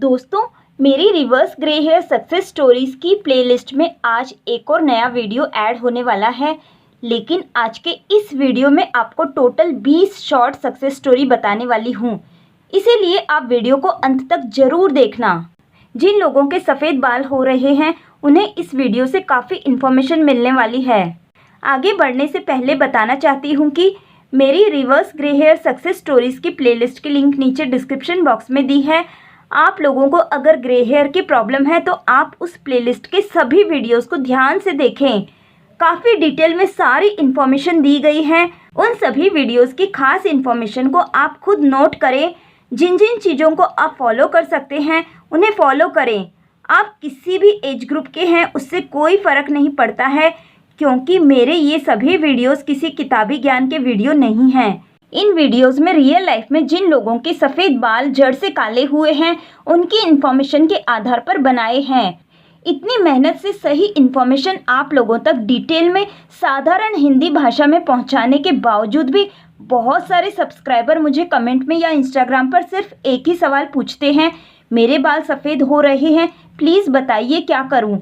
दोस्तों, मेरी reverse grey hair success stories की प्लेलिस्ट में आज एक और नया वीडियो ऐड होने वाला है। लेकिन आज के इस वीडियो में आपको टोटल 20 शॉर्ट सक्सेस स्टोरी बताने वाली हूँ, इसीलिए आप वीडियो को अंत तक ज़रूर देखना। जिन लोगों के सफ़ेद बाल हो रहे हैं उन्हें इस वीडियो से काफ़ी इन्फॉर्मेशन मिलने वाली है। आगे बढ़ने से पहले बताना चाहती हूँ कि मेरी reverse grey hair success stories की प्लेलिस्ट की लिंक नीचे डिस्क्रिप्शन बॉक्स में दी है। आप लोगों को अगर ग्रे हेयर की प्रॉब्लम है तो आप उस प्लेलिस्ट के सभी वीडियोस को ध्यान से देखें। काफ़ी डिटेल में सारी इन्फॉर्मेशन दी गई है। उन सभी वीडियोस की खास इन्फॉर्मेशन को आप खुद नोट करें। जिन जिन चीज़ों को आप फॉलो कर सकते हैं उन्हें फॉलो करें। आप किसी भी एज ग्रुप के हैं उससे कोई फ़र्क नहीं पड़ता है, क्योंकि मेरे ये सभी वीडियोस किसी किताबी ज्ञान के वीडियो नहीं हैं। इन वीडियोस में रियल लाइफ में जिन लोगों के सफ़ेद बाल जड़ से काले हुए हैं उनकी इन्फॉर्मेशन के आधार पर बनाए हैं। इतनी मेहनत से सही इन्फॉर्मेशन आप लोगों तक डिटेल में साधारण हिंदी भाषा में पहुंचाने के बावजूद भी बहुत सारे सब्सक्राइबर मुझे कमेंट में या इंस्टाग्राम पर सिर्फ एक ही सवाल पूछते हैं, मेरे बाल सफ़ेद हो रहे हैं, प्लीज़ बताइए क्या करूं।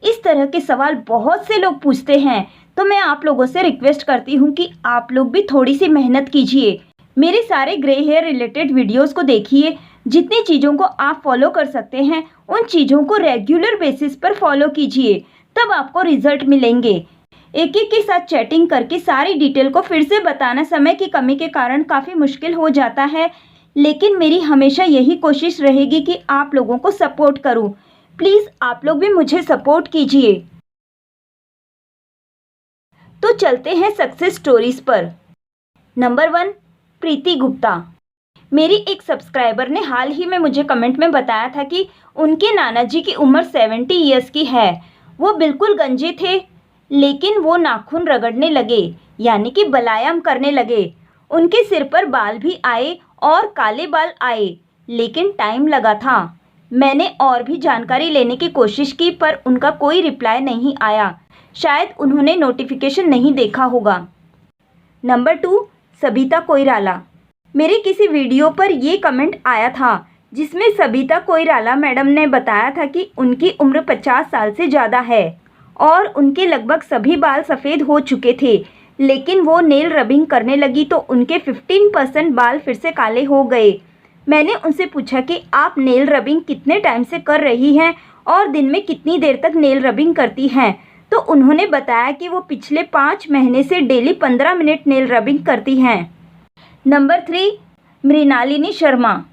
इस तरह के सवाल बहुत से लोग पूछते हैं, तो मैं आप लोगों से रिक्वेस्ट करती हूँ कि आप लोग भी थोड़ी सी मेहनत कीजिए। मेरे सारे ग्रे हेयर रिलेटेड वीडियोस को देखिए। जितनी चीज़ों को आप फॉलो कर सकते हैं उन चीज़ों को रेगुलर बेसिस पर फॉलो कीजिए, तब आपको रिजल्ट मिलेंगे। एक एक के साथ चैटिंग करके सारी डिटेल को फिर से बताना समय की कमी के कारण काफ़ी मुश्किल हो जाता है, लेकिन मेरी हमेशा यही कोशिश रहेगी कि आप लोगों को सपोर्ट करूँ। प्लीज़ आप लोग भी मुझे सपोर्ट कीजिए। तो चलते हैं सक्सेस स्टोरीज पर। नंबर 1, प्रीति गुप्ता। मेरी एक सब्सक्राइबर ने हाल ही में मुझे कमेंट में बताया था कि उनके नाना जी की उम्र 70 ईयर्स की है। वो बिल्कुल गंजे थे, लेकिन वो नाखून रगड़ने लगे, यानी कि व्यायाम करने लगे। उनके सिर पर बाल भी आए और काले बाल आए, लेकिन टाइम लगा था। मैंने और भी जानकारी लेने की कोशिश की पर उनका कोई रिप्लाई नहीं आया। शायद उन्होंने नोटिफिकेशन नहीं देखा होगा। नंबर 2, सबिता कोइराला। मेरे किसी वीडियो पर ये कमेंट आया था जिसमें सबिता कोइराला मैडम ने बताया था कि उनकी उम्र 50 साल से ज़्यादा है और उनके लगभग सभी बाल सफ़ेद हो चुके थे, लेकिन वो नेल रबिंग करने लगी तो उनके 15% बाल फिर से काले हो गए। मैंने उनसे पूछा कि आप नेल रबिंग कितने टाइम से कर रही हैं और दिन में कितनी देर तक नेल रबिंग करती हैं, तो उन्होंने बताया कि वो पिछले 5 महीने से डेली 15 मिनट नेल रबिंग करती हैं। नंबर 3, मृणालिनी शर्मा।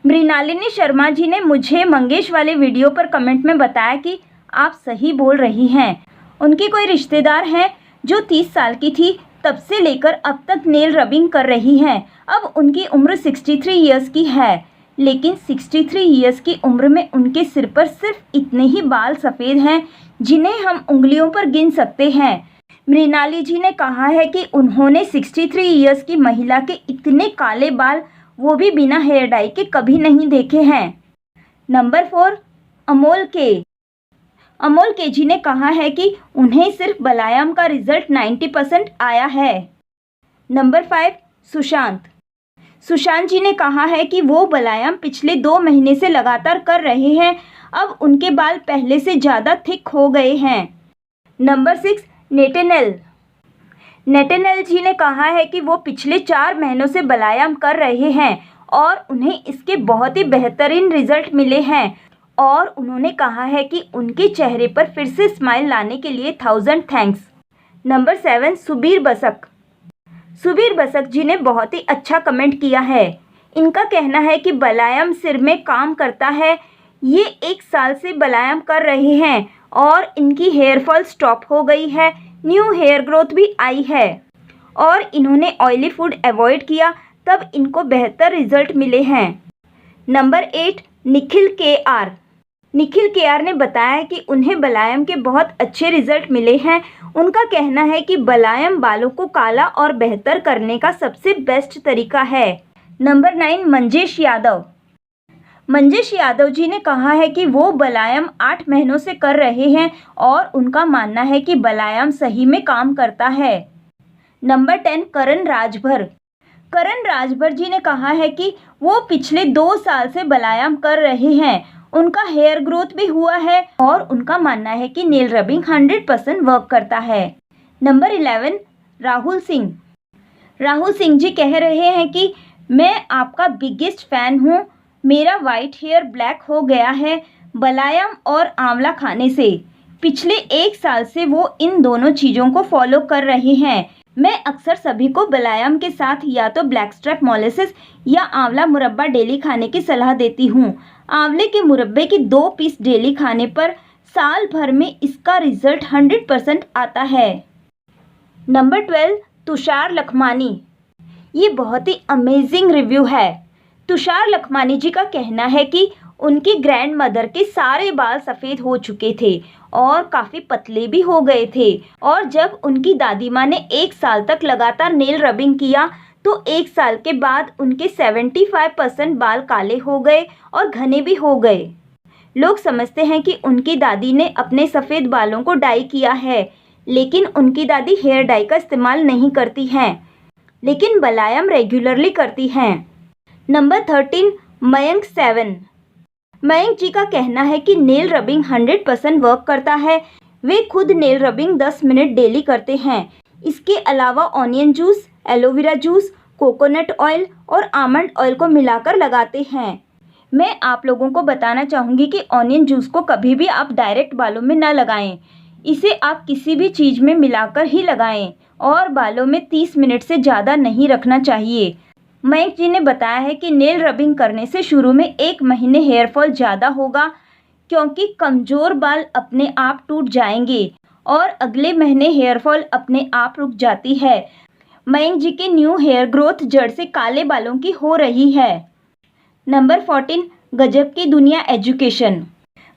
मृणालिनी शर्मा जी ने मुझे मंगेश वाले वीडियो पर कमेंट में बताया कि आप सही बोल रही हैं। उनकी कोई रिश्तेदार हैं जो 30 साल की थी, तब से लेकर अब तक नेल रबिंग कर रही हैं। अब उनकी उम्र 63 ईयर्स की है, लेकिन 63 ईयर्स की उम्र में उनके सिर पर सिर्फ इतने ही बाल सफ़ेद हैं जिन्हें हम उंगलियों पर गिन सकते हैं। मृणाली जी ने कहा है कि उन्होंने 63 ईयर्स की महिला के इतने काले बाल, वो भी बिना हेयर डाई के, कभी नहीं देखे हैं। नंबर 4, अमोल के जी ने कहा है कि उन्हें सिर्फ व्यायाम का रिजल्ट 90% आया है। नंबर 5, सुशांत जी ने कहा है कि वो व्यायाम पिछले 2 महीने से लगातार कर रहे हैं। अब उनके बाल पहले से ज़्यादा थिक हो गए हैं। नंबर 6, नेटेनल जी ने कहा है कि वो पिछले 4 महीनों से व्यायाम कर रहे हैं और उन्हें इसके बहुत ही बेहतरीन रिजल्ट मिले हैं, और उन्होंने कहा है कि उनके चेहरे पर फिर से स्माइल लाने के लिए 1000 थैंक्स। नंबर 7, सुबीर बसक जी ने बहुत ही अच्छा कमेंट किया है। इनका कहना है कि व्यायाम सिर में काम करता है। ये 1 साल से व्यायाम कर रहे हैं और इनकी हेयर फॉल स्टॉप हो गई है, न्यू हेयर ग्रोथ भी आई है, और इन्होंने ऑयली फूड अवॉइड किया, तब इनको बेहतर रिजल्ट मिले हैं। नंबर 8, निखिल के आर ने बताया कि उन्हें व्यायाम के बहुत अच्छे रिजल्ट मिले हैं। उनका कहना है कि व्यायाम बालों को काला और बेहतर करने का सबसे बेस्ट तरीका है। नंबर 9, मंजेश यादव जी ने कहा है कि वो व्यायाम 8 महीनों से कर रहे हैं और उनका मानना है कि व्यायाम सही में काम करता है। नंबर 10, करण राजभर जी ने कहा है कि वो पिछले 2 साल से व्यायाम कर रहे हैं। उनका हेयर ग्रोथ भी हुआ है और उनका मानना है कि नेल रबिंग 100% वर्क करता है। नंबर 11 राहुल सिंह। राहुल सिंह जी कह रहे हैं कि मैं आपका बिगेस्ट फैन हूँ। मेरा वाइट हेयर ब्लैक हो गया है व्यायाम और आंवला खाने से। पिछले 1 साल से वो इन दोनों चीज़ों को फॉलो कर रहे हैं। मैं अक्सर सभी को व्यायाम के साथ या तो ब्लैक स्ट्रैप मोलेसिस या आंवला मुरब्बा डेली खाने की सलाह देती हूँ। आंवले के मुरब्बे के 2 पीस डेली खाने पर साल भर में इसका रिजल्ट 100% आता है। नंबर 12 तुषार लखमानी। ये बहुत ही अमेजिंग रिव्यू है। तुषार लखमानी जी का कहना है कि उनकी ग्रैंड मदर के सारे बाल सफ़ेद हो चुके थे और काफ़ी पतले भी हो गए थे, और जब उनकी दादी माँ ने 1 साल तक लगातार नेल रबिंग किया तो 1 साल के बाद उनके 75% बाल काले हो गए और घने भी हो गए। लोग समझते हैं कि उनकी दादी ने अपने सफ़ेद बालों को डाई किया है, लेकिन उनकी दादी हेयर डाई का इस्तेमाल नहीं करती हैं, लेकिन व्यायाम रेगुलरली करती हैं। नंबर 13 मयंक 7। मयंक जी का कहना है कि नेल रबिंग 100% वर्क करता है। वे खुद नेल रबिंग 10 मिनट डेली करते हैं। इसके अलावा onion juice, aloe vera juice, coconut oil और आमंड ऑयल को मिलाकर लगाते हैं। मैं आप लोगों को बताना चाहूँगी कि ऑनियन जूस को कभी भी आप डायरेक्ट बालों में ना लगाएं। इसे आप किसी भी चीज़ में मिलाकर ही लगाएं और बालों में 30 मिनट से ज़्यादा नहीं रखना चाहिए। मयंक जी ने बताया है कि नेल रबिंग करने से शुरू में 1 महीने हेयरफॉल ज़्यादा होगा, क्योंकि कमज़ोर बाल अपने आप टूट जाएंगे और अगले महीने हेयरफॉल अपने आप रुक जाती है। मयंक जी के न्यू हेयर ग्रोथ जड़ से काले बालों की हो रही है। नंबर 14 गजब की दुनिया एजुकेशन।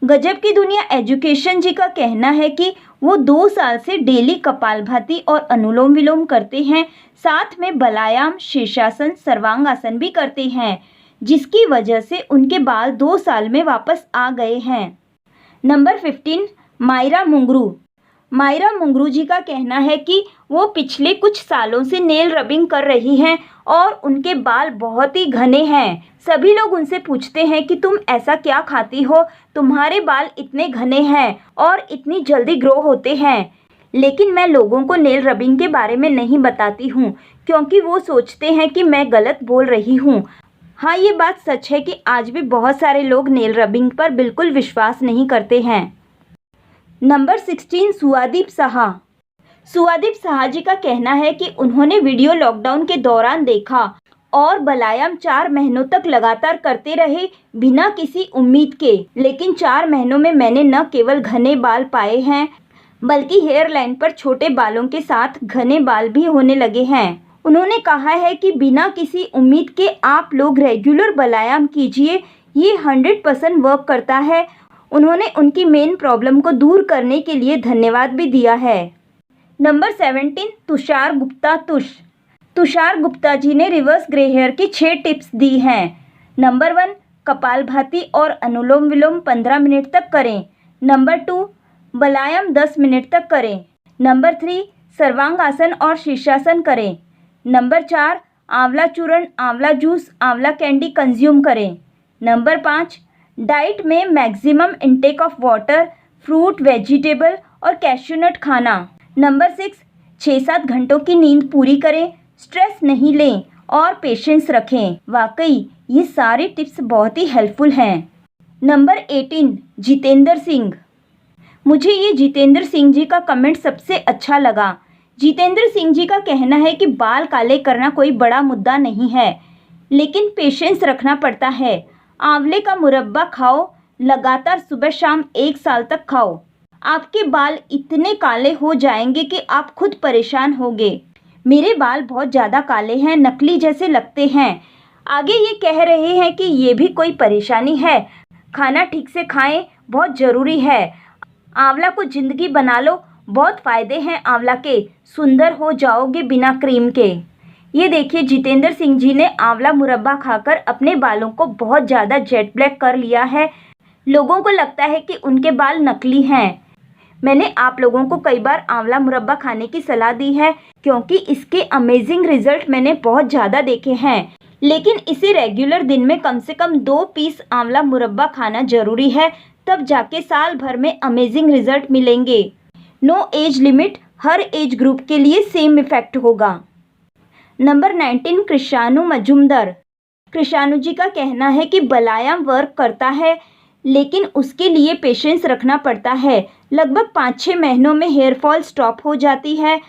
गजब की दुनिया एजुकेशन जी का कहना है कि वो 2 साल से डेली कपालभाति और अनुलोम विलोम करते हैं, साथ में व्यायाम, शीर्षासन, सर्वांगासन भी करते हैं, जिसकी वजह से उनके बाल 2 साल में वापस आ गए हैं। नंबर 15 मायरा मुंगरू। मायरा मुंगरू जी का कहना है कि वो पिछले कुछ सालों से नेल रबिंग कर रही हैं और उनके बाल बहुत ही घने हैं। सभी लोग उनसे पूछते हैं कि तुम ऐसा क्या खाती हो, तुम्हारे बाल इतने घने हैं और इतनी जल्दी ग्रो होते हैं। लेकिन मैं लोगों को नेल रबिंग के बारे में नहीं बताती हूँ, क्योंकि वो सोचते हैं कि मैं गलत बोल रही हूँ। हाँ, ये बात सच है कि आज भी बहुत सारे लोग नेल रबिंग पर बिल्कुल विश्वास नहीं करते हैं। नंबर 16 सुआदीप साहा। सुआदीप साहा जी का कहना है कि उन्होंने वीडियो लॉकडाउन के दौरान देखा और व्यायाम 4 महीनों तक लगातार करते रहे बिना किसी उम्मीद के, लेकिन 4 महीनों में मैंने न केवल घने बाल पाए हैं, बल्कि हेयर लाइन पर छोटे बालों के साथ घने बाल भी होने लगे हैं। उन्होंने कहा है कि बिना किसी उम्मीद के आप लोग रेगुलर व्यायाम कीजिए, ये 100% वर्क करता है। उन्होंने उनकी मेन प्रॉब्लम को दूर करने के लिए धन्यवाद भी दिया है। नंबर 17 तुषार गुप्ता। तुषार गुप्ता जी ने रिवर्स ग्रे हेयर की 6 टिप्स दी हैं। नंबर 1 कपालभाति और अनुलोम विलोम 15 मिनट तक करें। नंबर 2 व्यायाम 10 मिनट तक करें। नंबर 3 सर्वांगासन और शीर्षासन करें। नंबर 4 आंवला चूर्ण, आंवला जूस, आंवला कैंडी कंज्यूम करें। नंबर 5 डाइट में maximum intake of water, fruit, vegetable और कैश्यूनट खाना। नंबर 6 6-7 घंटों की नींद पूरी करें, स्ट्रेस नहीं लें और पेशेंस रखें। वाकई ये सारी टिप्स बहुत ही हेल्पफुल हैं। नंबर 18 जितेंद्र सिंह। मुझे ये जितेंद्र सिंह जी का कमेंट सबसे अच्छा लगा। जितेंद्र सिंह जी का कहना है कि बाल काले करना कोई बड़ा मुद्दा नहीं है, लेकिन पेशेंस रखना पड़ता है। आंवले का मुरब्बा खाओ, लगातार सुबह शाम 1 साल तक खाओ। आपके बाल इतने काले हो जाएंगे कि आप खुद परेशान होंगे। मेरे बाल बहुत ज़्यादा काले हैं, नकली जैसे लगते हैं। आगे ये कह रहे हैं कि ये भी कोई परेशानी है। खाना ठीक से खाएं, बहुत ज़रूरी है। आंवला को ज़िंदगी बना लो, बहुत फ़ायदे हैं आंवला के। सुंदर हो जाओगे बिना क्रीम के। ये देखिए, जितेंद्र सिंह जी ने आंवला मुरब्बा खाकर अपने बालों को बहुत ज़्यादा जेट ब्लैक कर लिया है। लोगों को लगता है कि उनके बाल नकली हैं। मैंने आप लोगों को कई बार आंवला मुरब्बा खाने की सलाह दी है क्योंकि इसके अमेजिंग रिजल्ट मैंने बहुत ज़्यादा देखे हैं। लेकिन इसे रेगुलर दिन में कम से कम 2 पीस आंवला मुरब्बा खाना जरूरी है, तब जाके साल भर में अमेजिंग रिजल्ट मिलेंगे। नो एज लिमिट, हर एज ग्रुप के लिए सेम इफेक्ट होगा। नंबर 19, कृषाणु मजूमदार। कृषाणु जी का कहना है कि बलायाम वर्क करता है लेकिन उसके लिए पेशेंस रखना पड़ता है। लगभग 5-6 महीनों में हेयर फॉल स्टॉप हो जाती है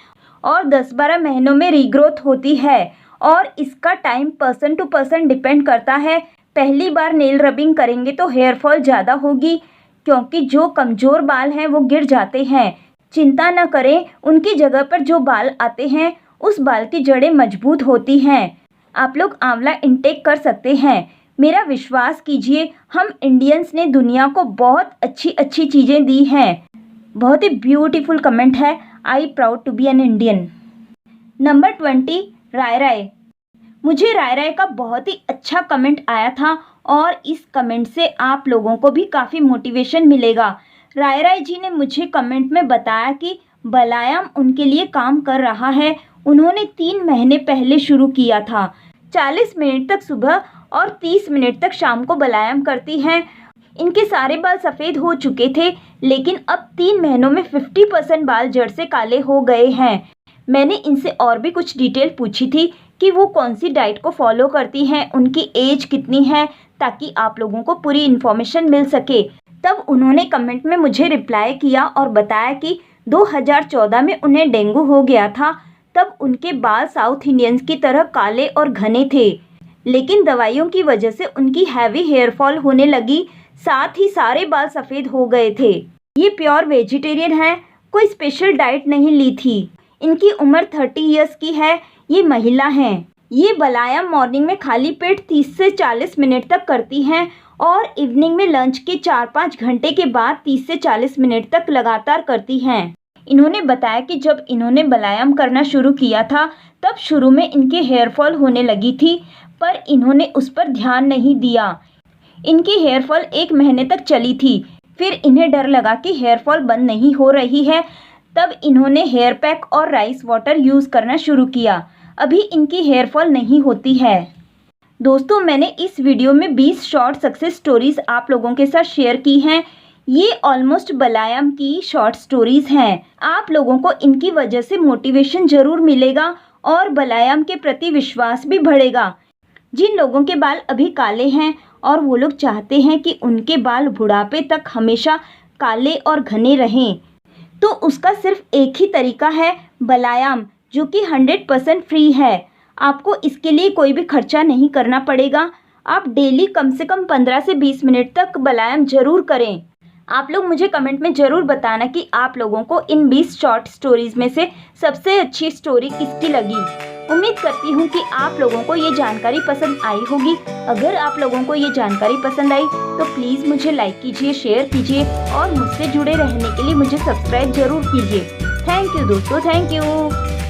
और 10-12 महीनों में रीग्रोथ होती है और इसका time person to person depend करता है। पहली बार नेल रबिंग करेंगे तो हेयर फॉल ज़्यादा होगी क्योंकि जो कमज़ोर बाल हैं वो गिर जाते हैं। चिंता न करें, उनकी जगह पर जो बाल आते हैं उस बाल की जड़ें मजबूत होती हैं। आप लोग आंवला इंटेक कर सकते हैं। मेरा विश्वास कीजिए, हम इंडियंस ने दुनिया को बहुत अच्छी अच्छी चीज़ें दी हैं। बहुत ही ब्यूटीफुल कमेंट है, I proud to be an Indian. Number 20, Rai Rai. मुझे राय राय का बहुत ही अच्छा कमेंट आया था और इस कमेंट से आप लोगों को भी काफ़ी मोटिवेशन मिलेगा। राय राय जी ने मुझे कमेंट में बताया कि बलायाम उनके लिए काम कर रहा है। उन्होंने 3 महीने पहले शुरू किया था। 40 मिनट तक सुबह और 30 मिनट तक शाम को बलायाम करती हैं। इनके सारे बाल सफ़ेद हो चुके थे लेकिन अब 3 महीनों में 50% बाल जड़ से काले हो गए हैं। मैंने इनसे और भी कुछ डिटेल पूछी थी कि वो कौन सी डाइट को फॉलो करती हैं, उनकी एज कितनी है, ताकि आप लोगों को पूरी इन्फॉर्मेशन मिल सके। तब उन्होंने कमेंट में मुझे रिप्लाई किया और बताया कि 2014 में उन्हें डेंगू हो गया था। तब उनके बाल साउथ इंडियंस की तरह काले और घने थे लेकिन दवाइयों की वजह से उनकी हैवी हेयर फॉल होने लगी, साथ ही सारे बाल सफ़ेद हो गए थे। ये प्योर वेजिटेरियन हैं, कोई स्पेशल डाइट नहीं ली थी। इनकी उम्र 30 इयर्स की है। ये महिला हैं। ये बलायाम मॉर्निंग में खाली पेट 30 से 40 मिनट तक करती हैं और इवनिंग में लंच के 4-5 घंटे के बाद 30 से 40 मिनट तक लगातार करती हैं। इन्होंने बताया कि जब इन्होंने बलायाम करना शुरू किया था तब शुरू में इनके हेयर फॉल होने लगी थी, पर इन्होंने उस पर ध्यान नहीं दिया। इनकी हेयर फॉल 1 महीने तक चली थी। फिर इन्हें डर लगा कि हेयर फॉल बंद नहीं हो रही है, तब इन्होंने हेयर पैक और राइस वाटर यूज़ करना शुरू किया। अभी इनकी हेयर फॉल नहीं होती है। दोस्तों, मैंने इस वीडियो में 20 शॉर्ट सक्सेस स्टोरीज़ आप लोगों के साथ शेयर की हैं। ये ऑलमोस्ट बलायाम की शॉर्ट स्टोरीज़ हैं। आप लोगों को इनकी वजह से मोटिवेशन ज़रूर मिलेगा और बलायाम के प्रति विश्वास भी बढ़ेगा। जिन लोगों के बाल अभी काले हैं और वो लोग चाहते हैं कि उनके बाल बुढ़ापे तक हमेशा काले और घने रहें, तो उसका सिर्फ एक ही तरीका है, बलायाम, जो कि 100% फ्री है। आपको इसके लिए कोई भी खर्चा नहीं करना पड़ेगा। आप डेली कम से कम 15 से 20 मिनट तक बलायाम ज़रूर करें। आप लोग मुझे कमेंट में ज़रूर बताना कि आप लोगों को इन 20 शॉर्ट स्टोरीज़ में से सबसे अच्छी स्टोरी किसकी लगी। उम्मीद करती हूँ कि आप लोगों को ये जानकारी पसंद आई होगी। अगर आप लोगों को ये जानकारी पसंद आई तो प्लीज़ मुझे लाइक कीजिए, शेयर कीजिए और मुझसे जुड़े रहने के लिए मुझे सब्सक्राइब ज़रूर कीजिए। थैंक यू दोस्तों, थैंक यू।